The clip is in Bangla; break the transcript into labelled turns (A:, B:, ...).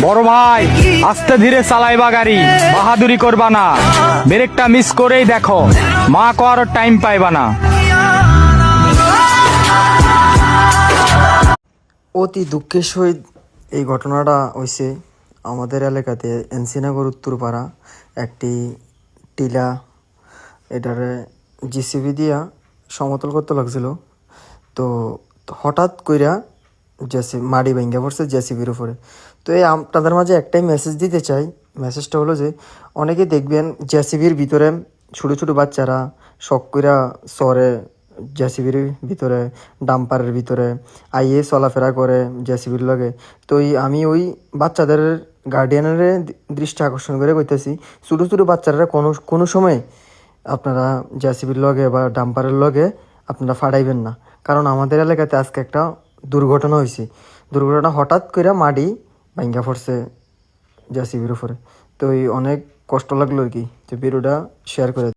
A: বড় ভাই, আস্তে ধীরে চালাইবা গাড়ি, বাহাদুরি করবা না। ব্রেকটা মিস করেই দেখো, মা করার টাইম পাইবা না।
B: অতি দুঃখের সহিত এই ঘটনাটা হয়েছে আমাদের এলাকাতে এনসিনগর উত্তরপাড়া একটি টিলা এটারে জিসিবি দিয়া সমতল করতে লাগছিল। তো হঠাৎ কইরা মাটি ভেঙে পড়ছে জেসিবির উপরে। তো এই আপনাদের মাঝে একটাই মেসেজ দিতে চাই। মেসেজটা হলো যে অনেকে দেখবেন জেসিবির ভিতরে ছোটো ছোটো বাচ্চারা শখ কইরা সরে, জেসিবির ভিতরে ডাম্পারের ভিতরে আইয়ে চলাফেরা করে জেসিবির লগে। তো আমি ওই বাচ্চাদের গার্ডিয়ানের দৃষ্টি আকর্ষণ করে কইতেছি, ছোটো ছোটো বাচ্চারা কোনো সময় আপনারা জেসিবির লগে বা ডাম্পারের লগে আপনারা ফাড়াইবেন না। কারণ আমাদের এলাকাতে আজকে একটা দুর্ঘটনা হয়েছে। দুর্ঘটনা হঠাৎ করে মাটি ভাঙ্গা পড়ছে জেসিবির উপরে। তো অনেক কষ্ট লাগলো আর কি। তো ভিডিওটা শেয়ার করে